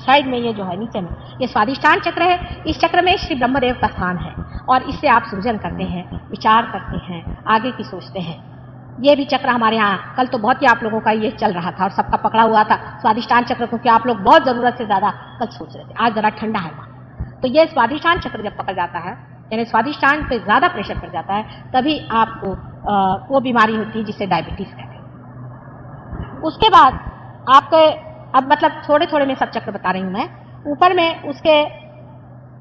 Side में ये जो है नीचे में ये स्वाधिष्ठान चक्र है। इस चक्र में श्री ब्रह्मदेव का स्थान है और इससे आप सृजन करते हैं, विचार करते हैं, आगे की सोचते हैं। ये भी चक्र हमारे यहाँ कल तो बहुत ही आप लोगों का ये चल रहा था और सबका पकड़ा हुआ था स्वाधिष्ठान चक्र, क्योंकि आप लोग बहुत जरूरत से ज्यादा कल सोच रहे थे। आज जरा ठंडा है वहाँ, तो ये स्वाधिष्ठान चक्र जब पकड़ जाता है, यानी स्वाधिष्ठान पे ज्यादा प्रेशर पड़ जाता है, तभी आपको वो बीमारी होती है जिसे डायबिटीज कहते हैं। उसके बाद आपके अब मतलब थोड़े थोड़े में सब चक्र बता रही हूं मैं। ऊपर में उसके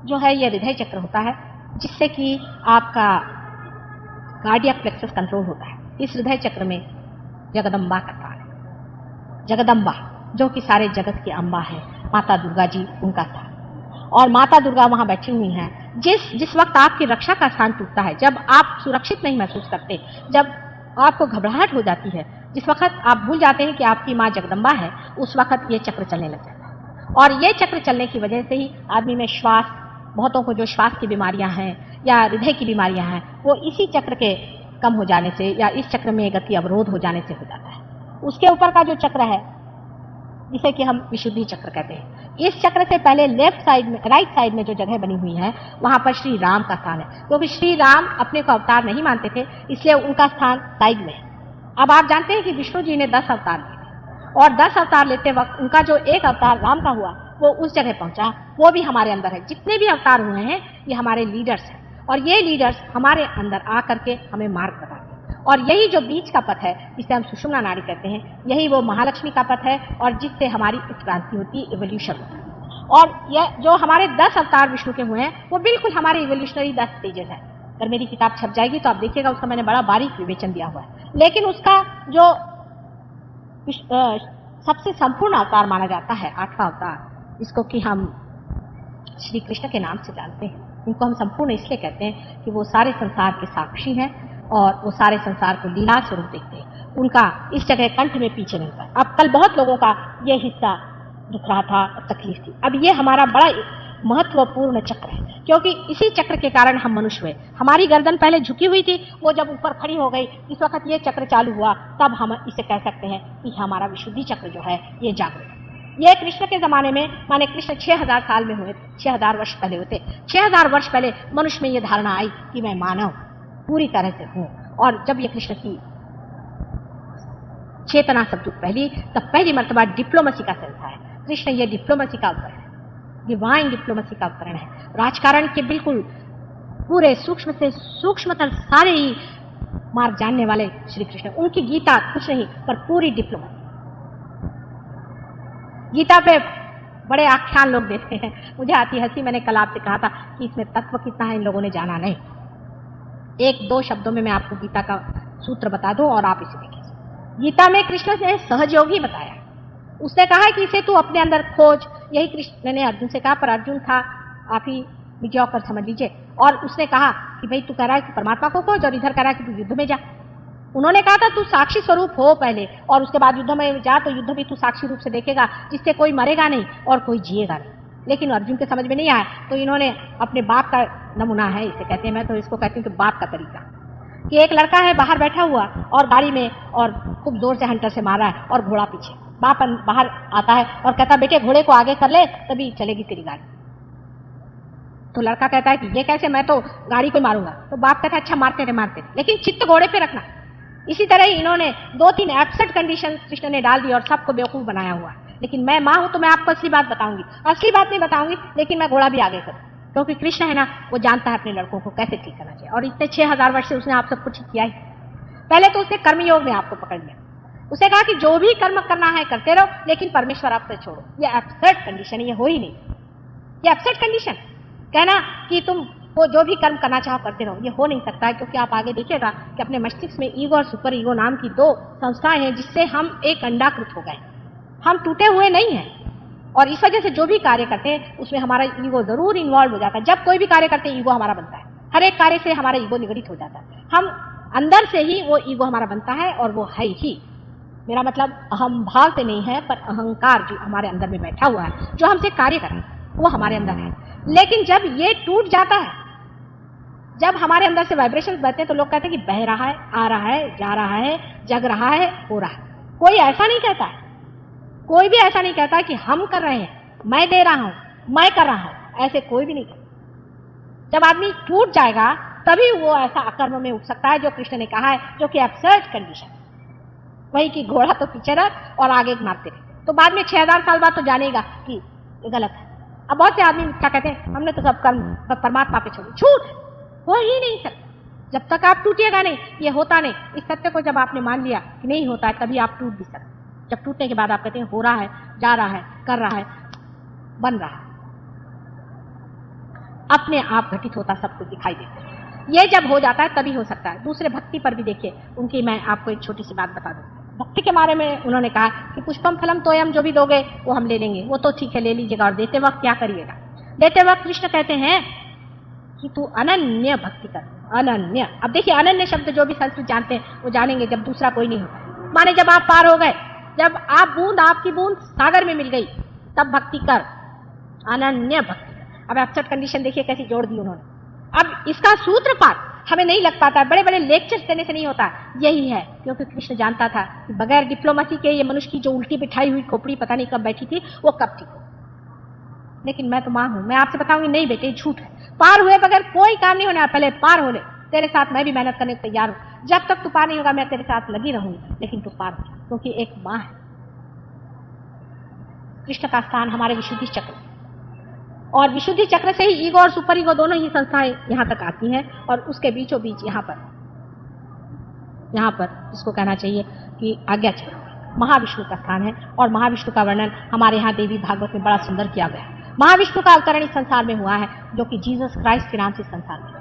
जो है ये हृदय चक्र होता है, जिससे कि आपका कार्डियक प्लेक्सस कंट्रोल होता है। इस हृदय चक्र में जगदम्बा का स्थान है। जगदम्बा जो कि सारे जगत की अम्बा है, माता दुर्गा जी उनका स्थान, और माता दुर्गा वहां बैठी हुई हैं। जिस वक्त आपकी रक्षा का स्थान टूटता है, जब आप सुरक्षित नहीं महसूस करते, जब आपको घबराहट हो जाती है, जिस वक्त आप भूल जाते हैं कि आपकी माँ जगदम्बा है, उस वक्त ये चक्र चलने लग जाता है। और ये चक्र चलने की वजह से ही आदमी में श्वास, बहुतों को जो श्वास की बीमारियां हैं या हृदय की बीमारियां हैं, वो इसी चक्र के कम हो जाने से या इस चक्र में गति अवरोध हो जाने से हो जाता है। उसके ऊपर का जो चक्र है, जिसे कि हम विशुद्धि चक्र कहते हैं, इस चक्र से पहले लेफ्ट साइड में, राइट साइड में जो जगह बनी हुई है, वहां पर श्री राम का स्थान है। क्योंकि श्री राम अपने को अवतार नहीं मानते थे, इसलिए उनका स्थान साइड में है। अब आप जानते हैं कि विष्णु जी ने 10 अवतार लिए और 10 अवतार लेते वक्त उनका जो एक अवतार राम का हुआ वो उस जगह पहुंचा, वो भी हमारे अंदर है। जितने भी अवतार हुए हैं ये हमारे लीडर्स हैं, और ये लीडर्स हमारे अंदर आकर के हमें मार्ग बताते हैं। और यही जो बीच का पथ है, जिसे हम सुषुम्ना नाड़ी कहते हैं, यही वो महालक्ष्मी का पथ है, और जिससे हमारी उत्क्रांति होती है, इवोल्यूशन होता है। और यह जो हमारे 10 अवतार विष्णु के हुए हैं, वो बिल्कुल हमारे इवोल्यूशनरी 10 स्टेजेस हैं। अगर मेरी किताब छप जाएगी तो आप देखिएगा, उसका मैंने बड़ा बारीक विवेचन दिया हुआ है। लेकिन उसका जो सबसे संपूर्ण अवतार माना जाता है, 8वां अवतार, जिसको कि हम श्री कृष्ण के नाम से जानते हैं, इनको हम संपूर्ण इसलिए कहते हैं कि वो सारे संसार के साक्षी हैं और वो सारे संसार को लीला स्वरूप देखते हैं। उनका इस जगह कंठ में पीछे नहीं था। अब कल बहुत लोगों का ये हिस्सा दुख रहा था और तकलीफ थी। अब ये हमारा बड़ा महत्वपूर्ण चक्र है, क्योंकि इसी चक्र के कारण हम मनुष्य हुए। हमारी गर्दन पहले झुकी हुई थी, वो जब ऊपर खड़ी हो गई, इस वक्त ये चक्र चालू हुआ, तब हम इसे कह सकते हैं कि हमारा विशुद्धि चक्र जो है ये जागृत है। ये कृष्ण के जमाने में, माने कृष्ण 6000 साल में हुए, 6000 वर्ष पहले होते। 6000 वर्ष पहले मनुष्य में ये धारणा आई कि मैं मानव पूरी तरह से हूं। और जब ये कृष्ण की चेतना सब पहली, तब पहली मर्तबा डिप्लोमेसी का सेंस है। कृष्ण ये डिप्लोमेसी का उपकरण है, डिवाइन डिप्लोमेसी का उपकरण है। राजकारण के बिल्कुल पूरे सूक्ष्म से सूक्ष्मतर सारे ही मार्ग जानने वाले श्री कृष्ण। उनकी गीता कुछ नहीं पर पूरी डिप्लोमेसी। गीता पे बड़े आख्यान लोग देते हैं, मुझे आती हंसी। मैंने कल आपसे कहा था कि इसमें तत्व कितना है इन लोगों ने जाना नहीं। 1-2 शब्दों में मैं आपको गीता का सूत्र बता दूं और आप इसे देखिए। गीता में कृष्ण ने सहजयोगी बताया। उसने कहा कि इसे तू अपने अंदर खोज। यही कृष्ण ने अर्जुन से कहा, पर अर्जुन था आप ही मिजाकर समझ लीजिए। और उसने कहा कि भाई तू कह रहा है कि परमात्मा को खोज और इधर कह रहा है कि तू युद्ध में जा। उन्होंने कहा था तू साक्षी स्वरूप हो पहले, और उसके बाद युद्ध में जा, तो युद्ध भी तू साक्षी रूप से देखेगा, जिससे कोई मरेगा नहीं और कोई जिएगा नहीं। लेकिन अर्जुन के समझ में नहीं आया, तो इन्होंने अपने बाप का नमूना है, इसे कहते हैं, मैं तो इसको कहती हूँ कि बाप का तरीका, कि एक लड़का है बाहर बैठा हुआ और गाड़ी में और खूब जोर से हंटर से मार रहा है और घोड़ा पीछे। बाप बाहर आता है और कहता बेटे घोड़े को आगे कर ले तभी चलेगी तेरी गाड़ी। तो लड़का कहता है कि ये कैसे, मैं तो गाड़ी को मारूंगा। तो बाप कहता है अच्छा मारते रहे, लेकिन चित्त घोड़े पे रखना। इसी तरह ही इन्होंने 2-3 एब्सर्ड कंडीशन कृष्ण ने डाल दी और सबको बेवकूफ बनाया हुआ। लेकिन मैं माँ हूं तो मैं आपको असली बात बताऊंगी, असली बात नहीं बताऊंगी, लेकिन मैं घोड़ा भी आगे करूँ, क्योंकि कृष्ण है ना, वो जानता है अपने लड़कों को कैसे ठीक करना चाहिए। और इतने 6000 वर्ष से उसने आप सबको ठीक किया ही। पहले तो उसने कर्मयोग में आपको पकड़ लिया। उसने कहा कि जो भी कर्म करना है करते रहो, लेकिन परमेश्वर आपसे छोड़ो। ये एब्सर्ड कंडीशन है, ये हो ही नहीं। ये एब्सर्ड कंडीशन कहना कि तुम वो जो भी कर्म करना चाहो करते रहो, ये हो नहीं सकता है। क्योंकि आप आगे देखिएगा कि अपने मस्तिष्क में ईगो और सुपर ईगो नाम की 2 संस्थाएं हैं, जिससे हम एक अंडाकृत हो गए। हम टूटे हुए नहीं हैं, और इस वजह से जो भी कार्य करते हैं उसमें हमारा ईगो जरूर इन्वॉल्व हो जाता है। जब कोई भी कार्य करते हैं ईगो हमारा बनता है। हर एक कार्य से हमारा ईगो निगड़ित हो जाता है। हम अंदर से ही वो ईगो हमारा बनता है, और वो है ही, मेरा मतलब अहम भाव से नहीं है, पर अहंकार जो हमारे अंदर में बैठा हुआ है, जो हमसे कार्य कर रहा है, वो हमारे अंदर है। लेकिन जब ये टूट जाता है, जब हमारे अंदर से वाइब्रेशंस बहते हैं, तो लोग कहते हैं कि बह रहा है, आ रहा है, जा रहा है, जग रहा है, हो रहा है। कोई ऐसा नहीं कहता है, कोई भी ऐसा नहीं कहता कि हम कर रहे हैं, मैं दे रहा हूं, मैं कर रहा हूं, ऐसे कोई भी नहीं कर। जब आदमी टूट जाएगा तभी वो ऐसा अकर्म में उठ सकता है, जो कृष्ण ने कहा है, जो कि एब्सर्ड कंडीशन, वही कि घोड़ा तो पीछे रख और आगे मारते रहे, तो बाद में 6000 साल बाद तो जानेगा कि ये गलत है। अब बहुत से आदमी क्या कहते हैं, हमने तो सब कर्म परमात्मा पे छोड़ी। झूठ, हो ही नहीं सकता जब तक आप टूटिएगा नहीं, ये होता नहीं। इस सत्य को जब आपने मान लिया कि नहीं होता है, तभी आप टूट भी सकते। जब टूटने के बाद आप कहते हैं हो रहा है, जा रहा है, कर रहा है, बन रहा है, अपने आप घटित होता सब कुछ दिखाई देता है। ये जब हो जाता है तभी हो सकता है। दूसरे भक्ति पर भी देखिए, उनकी मैं आपको एक छोटी सी बात बता दूं। भक्ति के बारे में उन्होंने कहा कि पुष्पम फलम तोयम, जो भी दोगे वो हम ले लेंगे, वो तो ठीक है ले लीजिएगा, और देते वक्त क्या करिएगा? देते वक्त कृष्ण कहते हैं कि तू अनन्य भक्ति कर, अनन्य। अब देखिए, अनन्य शब्द जो भी संस्कृत जानते हैं वो जानेंगे, जब दूसरा कोई नहीं होता। माने जब आप पार हो गए, जब आपकी बूंद सागर में मिल गई, तब भक्ति कर, अनन्य भक्ति कर। अब एब्सर्ड कंडीशन देखिए कैसी जोड़ दी उन्होंने। अब इसका सूत्रपात हमें नहीं लग पाता, बड़े बड़े लेक्चर्स देने से नहीं होता। यही है क्योंकि कृष्ण जानता था कि बगैर डिप्लोमेसी के ये मनुष्य की जो उल्टी बिठाई हुई खोपड़ी पता नहीं कब बैठी थी, वो कब ठीक हो। लेकिन मैं तो मां हूं, मैं आपसे बताऊंगी नहीं बेटे, झूठ है। पार हुए बगैर कोई काम नहीं होना, पहले पार हो ले। तेरे साथ मैं भी मेहनत करने को तैयार हूं। जब तक तू पार नहीं होगा मैं तेरे साथ लगी रहूंगी, लेकिन तू पार हो, क्योंकि एक मां है। कृष्ण का स्थान हमारे विशुद्धि चक्र, और विशुद्धि चक्र से ही ईगो और सुपर ईगो दोनों ही संस्थाएं यहां तक आती हैं, और उसके बीचों बीच यहां पर इसको कहना चाहिए कि आज्ञा चक्र महाविष्णु का स्थान है। और महाविष्णु का वर्णन हमारे यहाँ देवी भागवत में बड़ा सुंदर किया गया है। महाविष्णु का अवतरण इस संसार में हुआ है, जो कि जीसस क्राइस्ट के नाम से संसार में,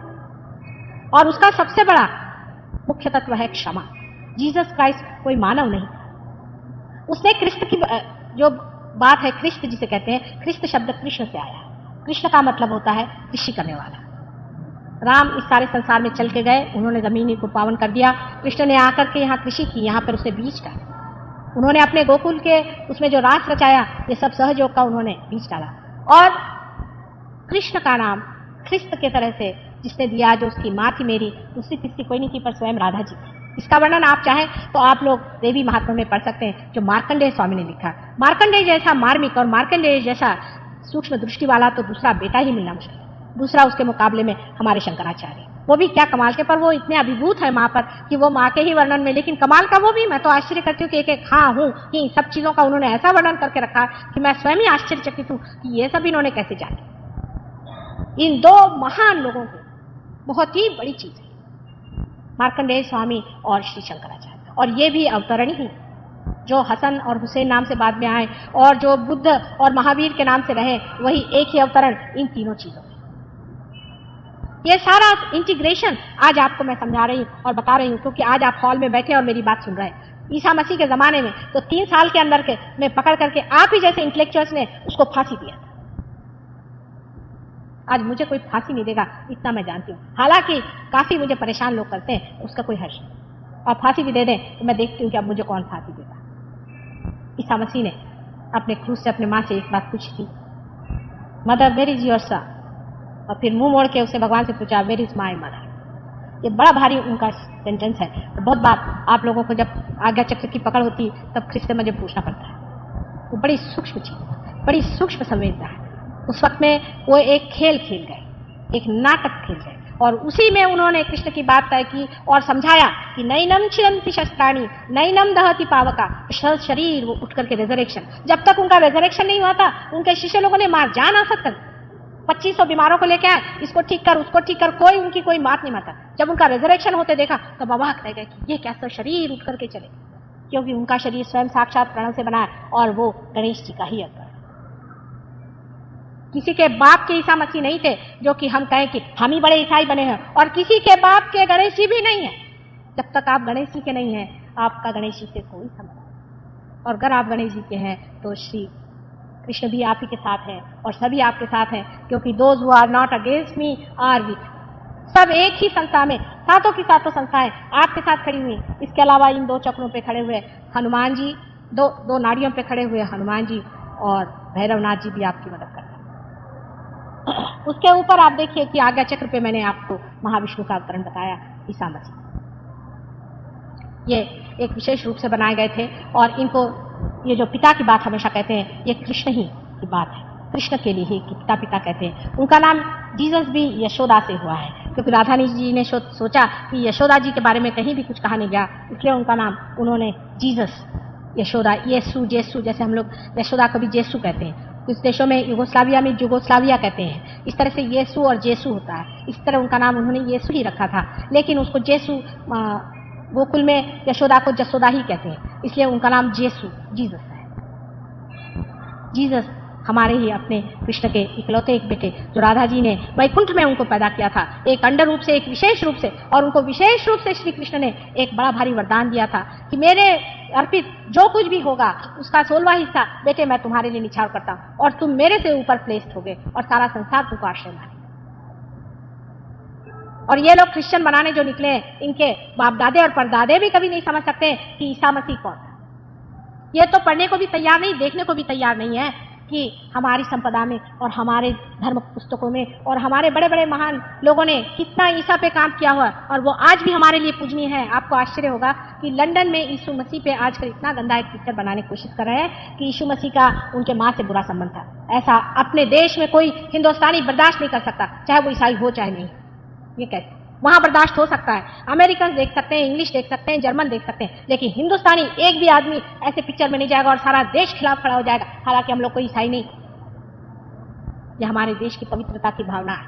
और उसका सबसे बड़ा मुख्य तत्व है क्षमा। जीसस क्राइस्ट कोई मानव नहीं, उसने कृष्ण की जो बात है, कृष्ण जिसे कहते हैं, कृष्ण शब्द कृष्ण से आया है। कृष्ण का मतलब होता है कृषि करने वाला। राम इस सारे संसार में चल के गए, उन्होंने जमीन को पावन कर दिया। कृष्ण ने आकर के यहाँ कृषि की, यहाँ पर उसने बीज डाला। उन्होंने अपने गोकुल के उसमें जो रास रचाया, ये सब सहयोग का उन्होंने बीज डाला। और कृष्ण का नाम ख्रिस्त के तरह से जिसने दिया, जो उसकी माँ थी मेरी, दूसरी तीसरी कोई नहीं थी, पर स्वयं राधा जी थी। इसका वर्णन आप चाहें तो आप लोग देवी महात्मा में पढ़ सकते हैं, जो मार्कंडेय स्वामी ने लिखा। मार्कंडेय जैसा मार्मिक और मार्कंडेय जैसा सूक्ष्म दृष्टि वाला तो दूसरा बेटा ही मिलना मुश्किल। दूसरा उसके मुकाबले में हमारे शंकराचार्य, वो भी क्या कमाल के, पर वो इतने अभिभूत है माँ पर कि वो माँ के ही वर्णन में, लेकिन कमाल का वो भी, मैं तो आश्चर्य करती हूँ कि एक हाँ हूँ कि सब चीजों का उन्होंने ऐसा वर्णन करके रखा कि मैं स्वयं ही आश्चर्यचकित हूँ कि ये सब इन्होंने कैसे जाने। इन दो महान लोगों को बहुत ही बड़ी चीज है, मार्कंडेय स्वामी और श्री शंकराचार्य। और ये भी अवतरण ही जो हसन और हुसैन नाम से बाद में आए, और जो बुद्ध और महावीर के नाम से रहे, वही एक ही अवतरण इन तीनों चीजों में। ये सारा इंटीग्रेशन आज आपको मैं समझा रही हूँ और बता रही हूँ, क्योंकि आज आप हॉल में बैठे और मेरी बात सुन रहे हैं। ईसा मसीह के जमाने में तो 3 साल के अंदर के में पकड़ करके आप ही जैसे इंटेलेक्चुअल्स ने उसको फांसी दिया। आज मुझे कोई फांसी नहीं देगा, इतना मैं जानती हूँ। हालांकि काफी मुझे परेशान लोग करते हैं, उसका कोई हर्ष नहीं, और फांसी भी दे दें तो मैं देखती हूँ कि अब मुझे कौन फांसी देगा। ईसा मसीह ने अपने क्रूस से अपने माँ से एक बात पूछी थी, mother where is your son, और फिर मुंह मोड़ के उसने भगवान से पूछा वेयर इज माई मदर। ये बड़ा भारी उनका सेंटेंस है। तो बहुत बार आप लोगों को जब आज्ञा चक्र की पकड़ होती तब कृष्ण मुझे पूछना पड़ता है। वो बड़ी सूक्ष्म चीज, बड़ी सूक्ष्म संवेदना है। उस वक्त में वो एक खेल खेल गए, एक नाटक खेल गए, और उसी में उन्होंने कृष्ण की बात तय की और समझाया कि नैनम छिदन्ति शस्त्राणि नैनम दहति पावका, शरीर वो उठ करके रेजरेक्शन। जब तक उनका रेजरेक्शन नहीं हुआ था, उनके शिष्य लोगों ने मार जान आ सकता 2500 बीमारों को लेके आए, इसको ठीक कर उसको ठीक कर, कोई उनकी कोई बात नहीं मानता। जब उनका रेजरेक्शन होते देखा तो अवाक रह गए कि ये कैसा शरीर उठ करके चले, क्योंकि उनका शरीर स्वयं साक्षात प्रणव से बना है और वो गणेश जी का ही अवतार। किसी के बाप के ईसा मसीह नहीं थे जो कि हम कहें कि हम ही बड़े ईसाई बने हैं, और किसी के बाप के गणेश जी भी नहीं है। जब तक आप गणेश जी के नहीं हैं, आपका गणेश जी से कोई संबंध नहीं। और अगर आप गणेश जी के हैं तो श्री कृष्ण भी आप ही के साथ हैं और सभी आपके साथ हैं, क्योंकि those who are not against me are with. सब एक ही संस्था में, सातों की सातों संस्थाएं आपके साथ खड़ी हुई। इसके अलावा इन 2 चक्रों पे खड़े हुए हनुमान जी, दो नाड़ियों पे खड़े हुए हनुमान जी, और भैरवनाथ जी भी आपकी मदद करते हैं। उसके ऊपर आप देखिए कि आज्ञा चक्र पे मैंने आपको महाविष्णु का अवतरण बताया, ईसा मसीह। ये एक विशेष रूप से बनाए गए थे, और इनको ये जो पिता की बात हमेशा कहते हैं, ये कृष्ण ही की बात है। कृष्ण के लिए ही पिता कहते हैं। उनका नाम जीसस भी यशोदा से हुआ है, क्योंकि राधानी जी ने सोचा कि यशोदा जी के बारे में कहीं भी कुछ कहा नहीं गया, इसलिए उनका नाम उन्होंने जीसस, यशोदा, येसु, जेसु, जैसे हम लोग यशोदा को भी जेसु कहते हैं। कुछ देशों में युगोस्लाविया में जुगोस्लाविया कहते हैं। इस तरह से येसु और जेसु होता है। इस तरह उनका नाम उन्होंने येसु ही रखा था, लेकिन उसको जेसु, गोकुल में यशोदा को जसोदा ही कहते हैं, इसलिए उनका नाम जेसु, जीसस है। जीसस हमारे ही अपने कृष्ण के इकलौते एक बेटे, जो राधा जी ने वैकुंठ में उनको पैदा किया था, एक अंडर रूप से, एक विशेष रूप से, और उनको विशेष रूप से श्री कृष्ण ने एक बड़ा भारी वरदान दिया था कि मेरे अर्पित जो कुछ भी होगा उसका 16वां हिस्सा बेटे मैं तुम्हारे लिए निछावर करता हूं, और तुम मेरे से ऊपर प्लेस्ड होगे और सारा संसार तुमको आश्रय माने। और ये लोग क्रिश्चियन बनाने जो निकले, इनके बाप दादे और परदादे भी कभी नहीं समझ सकते कि ईसा मसीह कौन था। ये तो पढ़ने को भी तैयार नहीं, देखने को भी तैयार नहीं है कि हमारी संपदा में और हमारे धर्म पुस्तकों में और हमारे बड़े बड़े महान लोगों ने कितना ईसा पे काम किया हुआ, और वो आज भी हमारे लिए पूजनीय है। आपको आश्चर्य होगा कि लंदन में यीशु मसीह पे आजकल इतना गंदा एक पिक्चर बनाने की कोशिश कर रहे हैं कि यीशु मसीह का उनके माँ से बुरा संबंध था। ऐसा अपने देश में कोई हिंदुस्तानी बर्दाश्त नहीं कर सकता, चाहे वो ईसाई हो चाहे नहीं। ये कैसे? वहां बर्दाश्त हो सकता है, अमेरिकन देख सकते हैं, इंग्लिश देख सकते हैं, जर्मन देख सकते हैं, लेकिन हिंदुस्तानी एक भी आदमी ऐसे पिक्चर में नहीं जाएगा और सारा देश खिलाफ खड़ा हो जाएगा। हालांकि हम लोग कोई ईसाई नहीं, यह हमारे देश की पवित्रता की भावना है,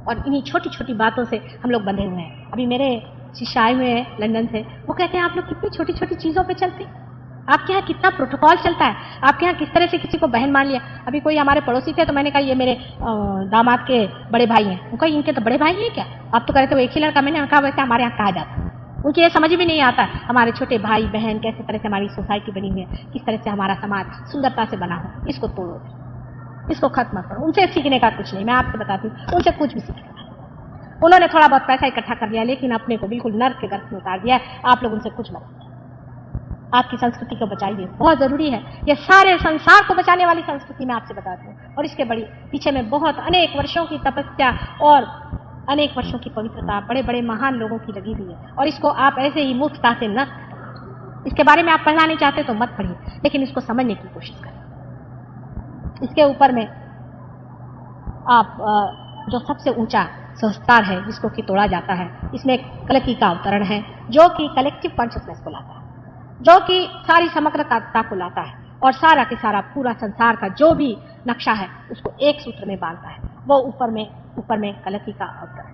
और इन्हीं छोटी छोटी बातों से हम लोग बंधे हुए हैं। अभी मेरे शिष्य आए हुए हैं लंदन से, वो कहते हैं आप लोग कितनी छोटी छोटी चीजों पे चलते हैं, आपके यहाँ कितना प्रोटोकॉल चलता है, आपके यहाँ किस तरह से किसी को बहन मान लिया। अभी कोई हमारे पड़ोसी थे, तो मैंने कहा ये मेरे दामाद के बड़े भाई हैं। उनका इनके तो बड़े भाई हैं क्या? आप तो कह रहे थे वो एक ही लड़का। मैंने कहा वैसे हमारे यहाँ कहा जाता है। उनकी ये समझ भी नहीं आता हमारे छोटे भाई बहन कैसे तरह से हमारी सोसाइटी बनी हुई है, किस तरह से हमारा समाज सुंदरता से बना हो। इसको तोड़ो, इसको खत्म करो। उनसे सीखने का कुछ नहीं, मैं आपको बताती हूँ, उनसे कुछ भी सीखना। उन्होंने थोड़ा बहुत पैसा इकट्ठा कर लिया, लेकिन अपने को बिल्कुल नर्क के गर्भ में उतार दिया है। आप लोग उनसे कुछ मत, आपकी संस्कृति को बचाइए, बहुत जरूरी है। ये सारे संसार को बचाने वाली संस्कृति मैं आपसे बताती हूँ, और इसके बड़ी पीछे में बहुत अनेक वर्षों की तपस्या और अनेक वर्षों की पवित्रता बड़े बड़े महान लोगों की लगी हुई है। और इसको आप ऐसे ही मूर्खता से न, इसके बारे में आप पढ़ना नहीं चाहते तो मत पढ़िए, लेकिन इसको समझने की कोशिश करें। इसके ऊपर में आप जो सबसे ऊंचा संस्कार है जिसको कि तोड़ा जाता है, इसमें कलकी का अवतरण है, जो कि कलेक्टिव कॉन्शियसनेस को लाता है, जो कि सारी समग्रता को लाता है, और सारा के सारा पूरा संसार का जो भी नक्शा है उसको एक सूत्र में बांधता है। वो ऊपर में कलकी का अवतरण।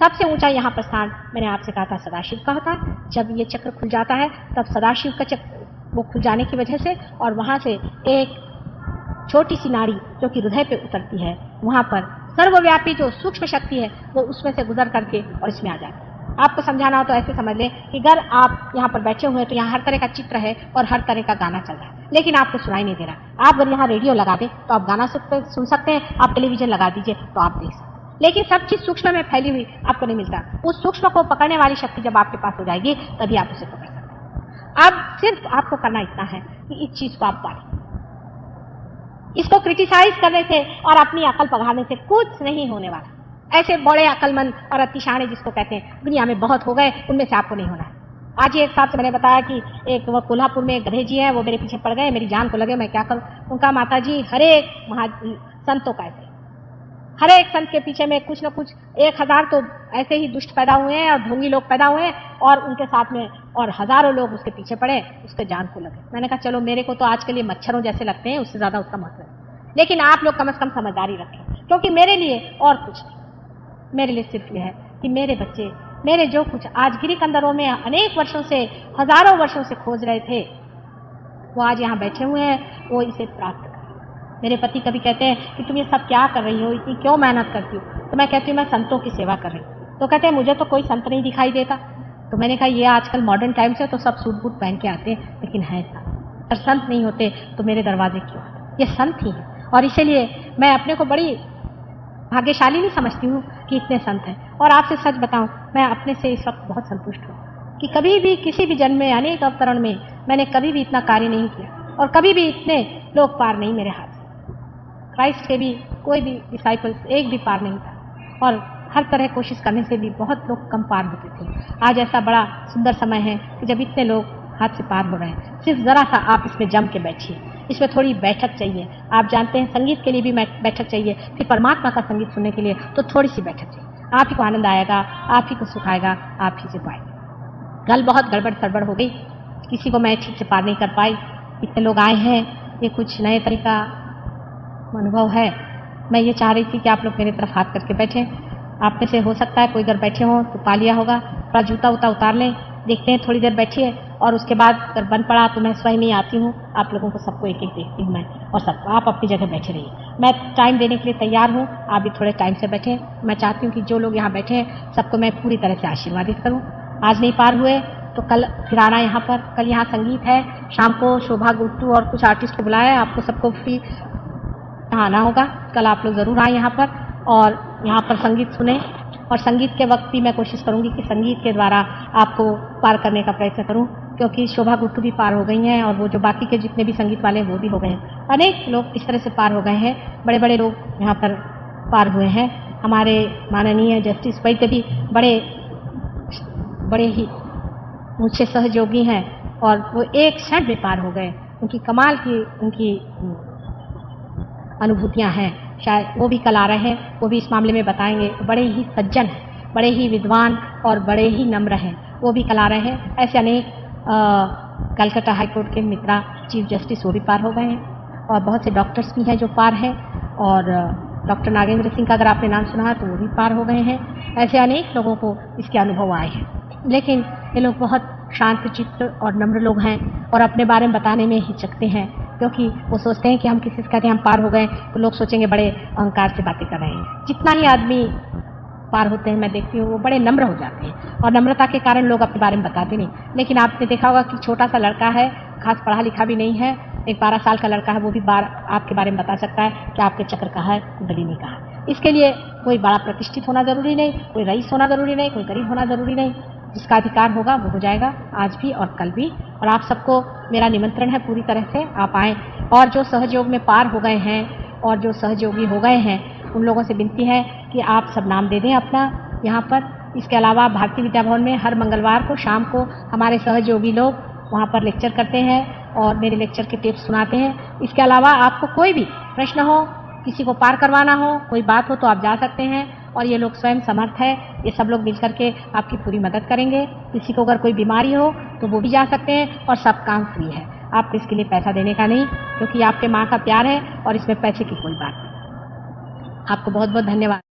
सबसे ऊंचा यहाँ पर स्थान मैंने आपसे कहा था सदाशिव का होता है। जब ये चक्र खुल जाता है तब सदाशिव का चक्र वो खुल जाने की वजह से, और वहां से एक छोटी सी नाड़ी जो कि हृदय पे उतरती है, वहां पर सर्वव्यापी जो सूक्ष्म शक्ति है वो उसमें से गुजर करके और इसमें आ जाती है। आपको समझाना हो तो ऐसे समझ लें कि अगर आप यहाँ पर बैठे हुए हैं तो यहाँ हर तरह का चित्र है और हर तरह का गाना चल रहा है, लेकिन आपको सुनाई नहीं दे रहा। आप अगर यहाँ रेडियो लगा दें तो आप गाना सुन सकते हैं, आप टेलीविजन लगा दीजिए तो आप देख सकते हैं, लेकिन सब चीज सूक्ष्म में फैली हुई आपको नहीं मिलता। उस सूक्ष्म को पकड़ने वाली शक्ति जब आपके पास हो जाएगी तभी आप उसे पकड़ सकते हैं। अब सिर्फ आपको करना इतना है कि इस चीज को आप पालें। इसको क्रिटिसाइज करने से और अपनी अकल पघाने से कुछ नहीं होने वाला। ऐसे बड़े अकलमंद और अतिशाणे जिसको कहते हैं दुनिया में बहुत हो गए, उनमें से आपको नहीं होना है। आज ही एक साथ मैंने बताया कि एक वो कोल्हापुर में एक गधे जी है, वो मेरे पीछे पड़ गए, मेरी जान को लगे, मैं क्या करूं। उनका माता जी हर एक संतों का ऐसे, हर एक संत के पीछे में कुछ न कुछ 1000 तो ऐसे ही दुष्ट पैदा हुए हैं और ढोंगी लोग पैदा हुए हैं, और उनके साथ में और हजारों लोग उसके पीछे पड़े, उसके जान को लगे। मैंने कहा चलो मेरे को तो आज के लिए मच्छरों जैसे लगते हैं, उससे ज्यादा उसका महत्व है, लेकिन आप लोग कम से कम समझदारी रखें, क्योंकि मेरे लिए और कुछ नहीं, मेरे लिए सिर्फ यह है कि मेरे बच्चे, मेरे जो कुछ आज गिरी कंदरों में अनेक वर्षों से, हजारों वर्षों से खोज रहे थे, वो आज यहाँ बैठे हुए हैं, वो इसे प्राप्त करें। मेरे पति कभी कहते हैं कि तुम ये सब क्या कर रही हो, इतनी क्यों मेहनत करती हो, तो मैं कहती हूँ मैं संतों की सेवा कर रही हूँ। तो कहते हैं मुझे तो कोई संत नहीं दिखाई देता। तो मैंने कहा ये आजकल मॉडर्न टाइम्स है तो सब सूट बूट पहन के आते हैं, लेकिन है संत। अगर संत नहीं होते तो मेरे दरवाजे क्यों आते? ये संत ही है, और इसीलिए मैं अपने को बड़ी भाग्यशाली नहीं समझती हूँ कि इतने संत हैं। और आपसे सच बताऊं, मैं अपने से इस वक्त बहुत संतुष्ट हूँ कि कभी भी किसी भी जन्म में, अनेक अवतरण में मैंने कभी भी इतना कार्य नहीं किया, और कभी भी इतने लोग पार नहीं मेरे हाथ से। क्राइस्ट के भी कोई भी डिसाइपल्स एक भी पार नहीं था, और हर तरह कोशिश करने से भी बहुत लोग कम पार होते थे। आज ऐसा बड़ा सुंदर समय है कि जब इतने लोग हाथ से पार हो रहे हैं। सिर्फ जरा सा आप इसमें जम के बैठिए, इसमें थोड़ी बैठक चाहिए। आप जानते हैं संगीत के लिए भी बैठक चाहिए, फिर परमात्मा का संगीत सुनने के लिए तो थोड़ी सी बैठक चाहिए। आप ही को आनंद आएगा, आप ही को सुख आएगा, आप ही से पाएंगे। कल बहुत गड़बड़ सड़बड़ हो गई, किसी को मैं ठीक से पार नहीं कर पाई। इतने लोग आए हैं, ये कुछ नए तरीका अनुभव है। मैं ये चाह रही थी कि आप लोग मेरी तरफ हाथ करके बैठें। आप में से हो सकता है कोई अगर बैठे हों तो पा लिया होगा। थोड़ा जूता उता उतार लें, देखते हैं, थोड़ी देर बैठिए और उसके बाद अगर बन पड़ा तो मैं स्वयं ही आती हूँ। आप लोगों को सबको एक एक देखती हूँ मैं, और सबको आप अपनी जगह बैठे रहिए। मैं टाइम देने के लिए तैयार हूँ, आप भी थोड़े टाइम से बैठें। मैं चाहती हूँ कि जो लोग यहाँ बैठे हैं सबको मैं पूरी तरह से आशीर्वादित करूँ। आज नहीं पार हुए तो कल फिर आना यहाँ पर। कल यहाँ संगीत है, शाम को शोभा गुट्टू और कुछ आर्टिस्ट को बुलाया है, आपको सबको फ्री आना होगा। कल आप लोग ज़रूर आए यहाँ पर और यहाँ पर संगीत सुने। और संगीत के वक्त भी मैं कोशिश करूँगी कि संगीत के द्वारा आपको पार करने का प्रयत्न करूँ, क्योंकि शोभा गुट्टू भी पार हो गई हैं और वो जो बाकी के जितने भी संगीत वाले हैं वो भी हो गए हैं। अनेक लोग इस तरह से पार हो गए हैं, बड़े बड़े लोग यहाँ पर पार हुए हैं। हमारे माननीय जस्टिस वैद्य भी बड़े ही ऊँचे सहयोगी हैं और वो एक क्षण में पार हो गए। उनकी कमाल की उनकी अनुभूतियाँ हैं। शायद वो भी कल आ रहे हैं, वो भी इस मामले में बताएंगे। बड़े ही सज्जन हैं, बड़े ही विद्वान और बड़े ही नम्र हैं, वो भी कल आ रहे हैं। ऐसे अनेक कलकत्ता हाईकोर्ट के मित्रा चीफ जस्टिस वो भी पार हो गए हैं और बहुत से डॉक्टर्स भी हैं जो पार हैं। और डॉक्टर नागेंद्र सिंह का अगर आपने नाम सुना तो वो भी पार हो गए हैं। ऐसे अनेक लोगों को इसके अनुभव आए हैं, लेकिन ये लोग बहुत शांत चित्त और नम्र लोग हैं और अपने बारे में बताने में हिचकते हैं, क्योंकि वो सोचते हैं कि हम किसी से कहते हैं हम पार हो गए तो लोग सोचेंगे बड़े अहंकार से बातें कर रहे हैं। जितना ही आदमी पार होते हैं मैं देखती हूँ वो बड़े नम्र हो जाते हैं और नम्रता के कारण लोग अपने बारे में बताते नहीं। लेकिन आपने देखा होगा कि छोटा सा लड़का है, खास पढ़ा लिखा भी नहीं है, एक 12 साल का लड़का है, वो भी आपके बारे में बता सकता है कि आपके चक्र कहाँ है, कुंडली कहाँ है। इसके लिए कोई बड़ा प्रतिष्ठित होना जरूरी नहीं, कोई रईस होना जरूरी नहीं, कोई गरीब होना जरूरी नहीं। जिसका अधिकार होगा वो हो जाएगा, आज भी और कल भी। और आप सबको मेरा निमंत्रण है पूरी तरह से आप आएँ। और जो सहयोग में पार हो गए हैं और जो सहयोगी हो गए हैं उन लोगों से विनती है कि आप सब नाम दे दें अपना यहाँ पर। इसके अलावा भारतीय विद्या भवन में हर मंगलवार को शाम को हमारे सहयोगी लोग वहाँ पर लेक्चर करते हैं और मेरे लेक्चर के टिप्स सुनाते हैं। इसके अलावा आपको कोई भी प्रश्न हो, किसी को पार करवाना हो, कोई बात हो तो आप जा सकते हैं और ये लोग स्वयं समर्थ है। ये सब लोग मिलकर के आपकी पूरी मदद करेंगे। किसी को अगर कोई बीमारी हो तो वो भी जा सकते हैं और सब काम फ्री है। आपको इसके लिए पैसा देने का नहीं, क्योंकि आपके माँ का प्यार है और इसमें पैसे की कोई बात नहीं। आपको बहुत बहुत धन्यवाद।